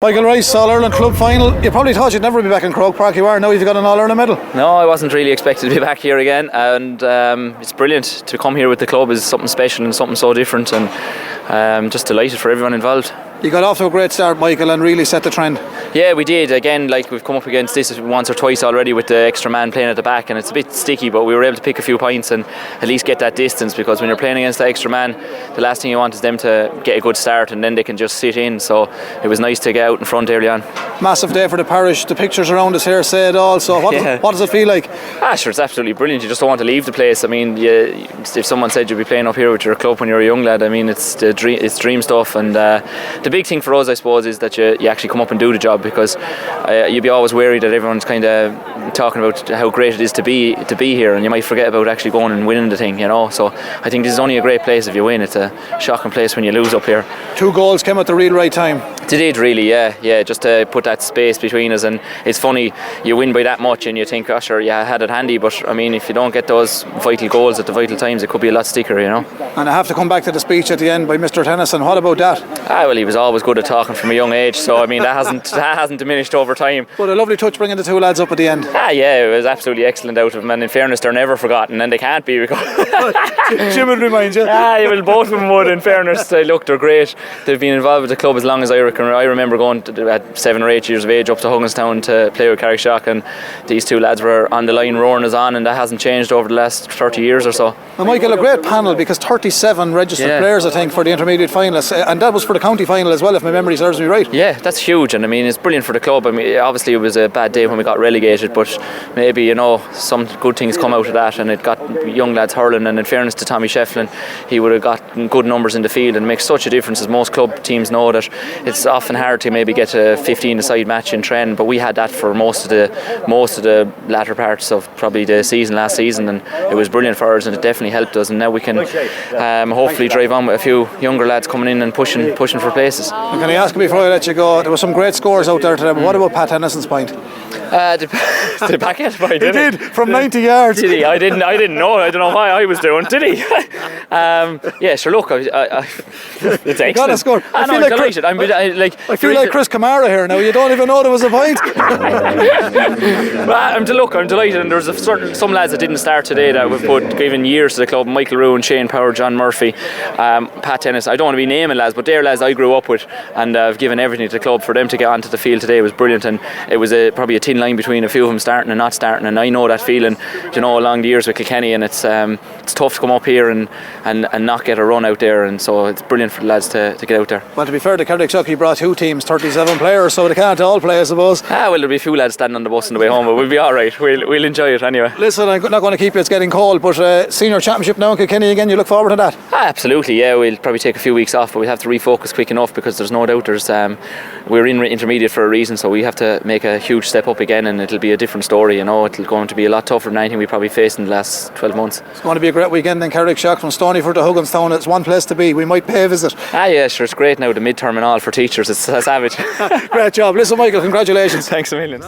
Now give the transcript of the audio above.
Michael Rice, All-Ireland club final. You probably thought you'd never be back in Croke Park. You are now. You've got an All-Ireland medal. No, I wasn't really expected to be back here again, and it's brilliant to come here with the club. Is something special and something so different, and just delighted for everyone involved. You got off to a great start, Michael, and really set the trend. Yeah, we did. Again, like we've come up against this once or twice already with the extra man playing at the back, and it's a bit sticky, but we were able to pick a few points and at least get that distance, because when you're playing against the extra man, the last thing you want is them to get a good start and then they can just sit in. So it was nice to get out in front early on. Massive day for the parish. The pictures around us here say it all. So what does it feel like? Sure, it's absolutely brilliant. You just don't want to leave the place. I mean, if someone said you'd be playing up here with your club when you're a young lad, I mean, it's dream stuff. And the big thing for us, I suppose, is that you actually come up and do the job, because you'd be always wary that everyone's kind of talking about how great it is to be here, and you might forget about actually going and winning the thing, you know. So I think this is only a great place if you win. It's a shocking place when you lose up here. 2 goals came at the real right time. They did, really, yeah, just to put that space between us. And it's funny, you win by that much and you think, oh sure, yeah, I had it handy, but I mean, if you don't get those vital goals at the vital times, it could be a lot sticker, you know. And I have to come back to the speech at the end by Mr. Tennyson. What about that? Well, he was always good at talking from a young age, so I mean, that hasn't diminished over time. But a lovely touch bringing the 2 lads up at the end. Yeah, it was absolutely excellent out of them, and in fairness, they're never forgotten, and they can't be, because Jim will remind you. Well, both of them would. In fairness, they're great. They've been involved with the club as long as I reckon. I remember going at 7 or 8 years of age up to Hugginstown to play with Carrickshock, and these 2 lads were on the line roaring us on, and that hasn't changed over the last 30 years or so. And Michael, a great panel, because 37 registered players, I think, for the intermediate finalists, and that was for the county final as well, if my memory serves me right. Yeah, that's huge, and I mean, it's brilliant for the club. I mean, obviously it was a bad day when we got relegated, but maybe, you know, some good things come out of that, and it got young lads hurling. And in fairness to Tommy Shefflin, he would have got good numbers in the field, and it makes such a difference, as most club teams know that it's often hard to maybe get a 15-a-side match in trend, but we had that for most of the latter parts of probably the season last season, and it was brilliant for us, and it definitely helped us. And now we can hopefully drive on with a few younger lads coming in and pushing for places. And can I ask you before I let you go, there were some great scores out there today, but what about Pat Tennyson's point? Did he back it? He did, from 90 yards. Did he? I didn't know. I don't know why I was doing. Did he? Yeah, sure. Look, it's excellent. Got a score. I'm delighted. I feel like Chris Kamara here now. You don't even know there was a point. I'm delighted. And there's some lads that didn't start today that we've given years to the club. Michael Rowan, Shane Power, John Murphy, Pat Tennis. I don't want to be naming lads, but they're lads I grew up with, and I've given everything to the club. For them to get onto the field today was brilliant, and it was probably a thin line between a few of them starting and not starting, and I know that feeling, you know, along the years with Kilkenny, and it's tough to come up here and not get a run out there, and so it's brilliant for the lads to get out there. Well, to be fair to Carrickshock, he brought 2 teams, 37 players, so they can't all play, I suppose. Well, there'll be a few lads standing on the bus on the way home, but we'll be alright. We'll enjoy it anyway. Listen, I'm not going to keep you, it's getting cold, but senior championship now in Kilkenny again, you look forward to that? Absolutely, yeah. We'll probably take a few weeks off, but we'll have to refocus quick enough, because there's no doubt we're in intermediate for a reason, so we have to make a huge step up again, and it'll be a different story, you know. It'll going to be a lot tougher than anything we probably faced in the last 12 months. It's going to be a great weekend then, Carrickshock, from Stonyford to Hugginstown. It's one place to be. We might pay a visit. Yeah, sure, it's great now, the midterm and all for teachers. It's savage. Great job. Listen, Michael, congratulations. Thanks a million.